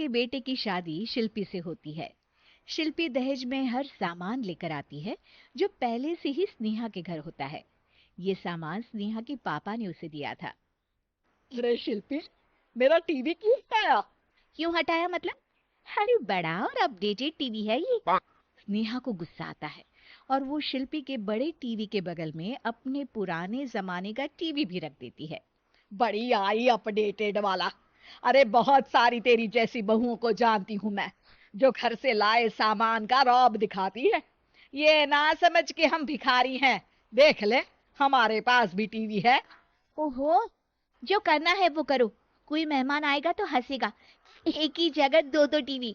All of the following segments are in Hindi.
के बेटे की शादी शिल्पी से होती है। शिल्पी दहेज में हर सामान लेकर आती है जो पहले से ही स्नेहा के घर होता है। ये सामान स्नेहा के पापा ने उसे दिया था। अरे शिल्पी, मेरा टीवी क्यों हटाया? क्यों हटाया मतलब? अरे बड़ा और अपडेटेड टीवी है ये। स्नेहा को गुस्सा आता है और वो शिल्पी के बड़े टीवी के बगल में अपने पुराने जमाने का टीवी भी रख देती है। बड़ी आई अपडेटेड वाला। अरे बहुत सारी तेरी जैसी बहुओं को जानती हूं मैं, जो घर से लाए सामान का रौब दिखाती है। ये ना समझ के हम भिखारी हैं। देख ले, हमारे पास भी टीवी है। ओहो, जो करना है वो करो। कोई मेहमान आएगा तो हंसेगा। एक ही जगह दो दो टीवी।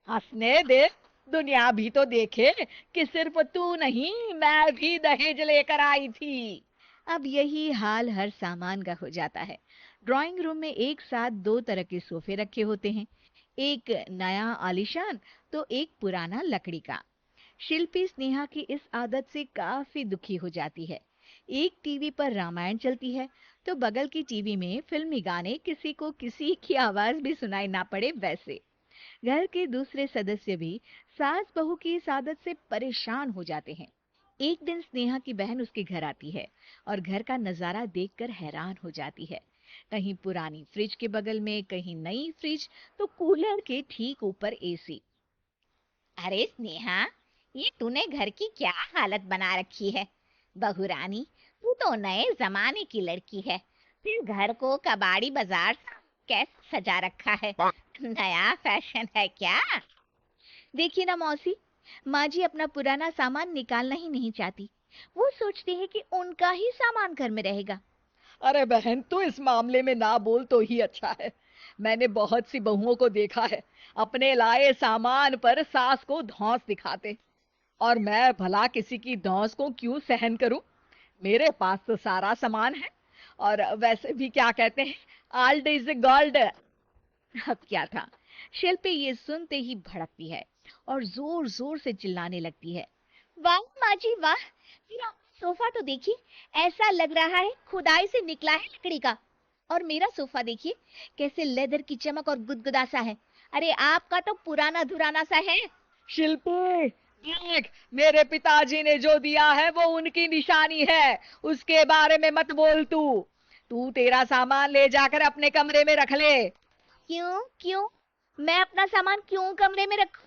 हंसने दे, दुनिया भी तो देखे कि सिर्फ तू नहीं, मैं भी दहेज लेकर आई थी। अब यही हाल हर सामान का हो जाता है। ड्राइंग रूम में एक साथ दो तरह के सोफे रखे होते हैं, एक नया आलीशान तो एक पुराना लकड़ी का। शिल्पी स्नेहा की इस आदत से काफी दुखी हो जाती है। एक टीवी पर रामायण चलती है तो बगल की टीवी में फिल्मी गाने, किसी को किसी की आवाज भी सुनाई ना पड़े वैसे। घर के दूसरे सदस्य भी सास बहू की इस आदत से परेशान हो जाते हैं। एक दिन स्नेहा की बहन उसके घर आती है और घर का नजारा देखकर हैरान हो जाती है। कहीं पुरानी फ्रिज के बगल में, कहीं नई फ्रिज, तो कूलर के ठीक ऊपर एसी। अरे स्नेहा, ये तूने घर की क्या हालत बना रखी है? बहू रानी, तू तो नए जमाने की लड़की है, फिर घर को कबाड़ी बाजार कैसे सजा रखा है? नया फैशन है क्या? देखिए ना मौसी, माँ जी अपना पुराना सामान निकालना ही नहीं चाहती। वो सोचती है कि उनका ही सामान घर में रहेगा। अरे बहन, तू इस मामले में ना बोल तो ही अच्छा है। मैंने बहुत सी बहुओं को देखा है, अपने लाए सामान पर सास को धौंस दिखाते। और मैं भला किसी की धौंस को क्यों सहन करूं? मेरे पास तो सारा सामान है। और वैसे भी क्या कहते हैं, आल्ड इज गोल्ड। अब क्या था, शिल्पी ये सुनते ही भड़कती है और जोर जोर से चिल्लाने लगती है। वाह माँ जी वाह, मेरा सोफा तो देखिए, ऐसा लग रहा है खुदाई से निकला है लकड़ी का। और मेरा सोफा देखिए, कैसे लेदर की चमक और गुदगुदा सा है। अरे आपका तो पुराना धुराना सा है। शिल्पी, देख, मेरे पिताजी ने जो दिया है वो उनकी निशानी है। उसके बारे में मत बोल तू। तू तेरा सामान ले जाकर अपने कमरे में रख ले। क्यों क्यों? मैं अपना सामान क्यों कमरे में रखूं?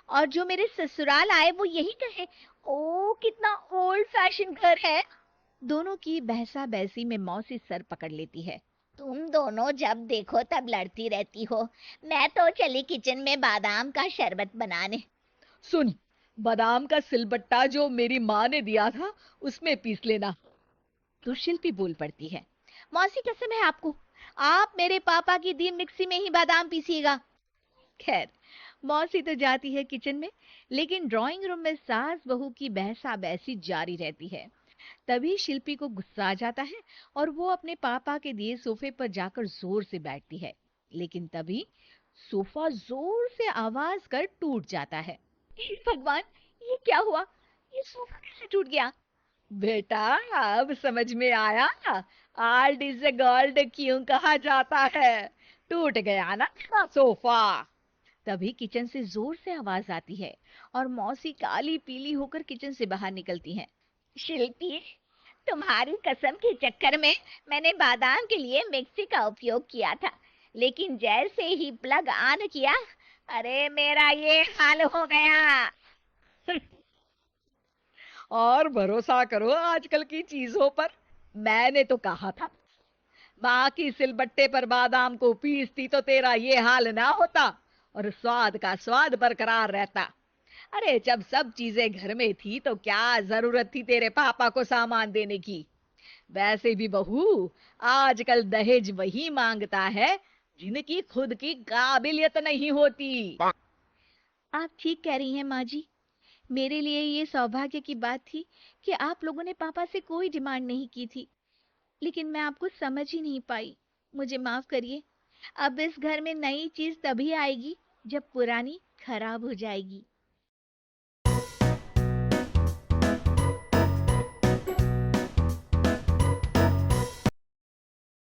और जो मेरे ससुराल आए वो यही कहे, ओ कितना ओल्ड फैशन घर है। दोनों की बहसा बहसी में मौसी सर पकड़ लेती है। तुम दोनों जब देखो तब लड़ती रहती हो। मैं तो चली किचन में बादाम का शरबत बनाने। सुन, बादाम का सिलबट्टा जो मेरी माँ ने दिया था, उसमें पीस लेना। तो शिल्पी बोल पड़ती है। मौसी कसम है आपको, आप मेरे पापा की दी मिक्सी में ही बादाम पीसिएगा। खैर, मौसी तो जाती है किचन में, लेकिन ड्राइंग रूम में सास बहू की बहसा बहसी जारी रहती है। तभी शिल्पी को गुस्सा आ जाता है और वो अपने पापा के दिए सोफे पर जाकर जोर से बैठती है। लेकिन तभी सोफा जोर से आवाज कर टूट जाता है। हे भगवान, ये क्या हुआ? ये सोफा कैसे टूट गया? बेटा, अब समझ में आया आल्ड इज गोल्ड क्यों कहा जाता है। टूट गया ना तेरा सोफा। तभी किचन से जोर से आवाज आती है और मौसी काली पीली होकर किचन से बाहर निकलती हैं। शिल्पी, तुम्हारी कसम के चक्कर में मैंने बादाम के लिए मिक्सी का उपयोग किया था, लेकिन जैसे ही प्लग ऑन किया, अरे मेरा ये हाल हो गया। और भरोसा करो आजकल की चीजों पर। मैंने तो कहा था, माँ की सिलबट्टे पर बादाम को पीसती तो तेरा ये हाल ना होता और स्वाद का स्वाद बरकरार रहता। अरे जब सब चीजें घर में थी तो क्या जरूरत थी तेरे पापा को सामान देने की? वैसे भी बहू, आजकल दहेज वही मांगता है जिनकी खुद की काबिलियत नहीं होती। आप ठीक कह रही हैं माँ जी। मेरे लिए ये सौभाग्य की बात थी कि आप लोगों ने पापा से कोई डिमांड नहीं की थी, लेकिन मैं आपको समझ ही नहीं पाई। मुझे माफ करिए। अब इस घर में नई चीज तभी आएगी जब पुरानी खराब हो जाएगी।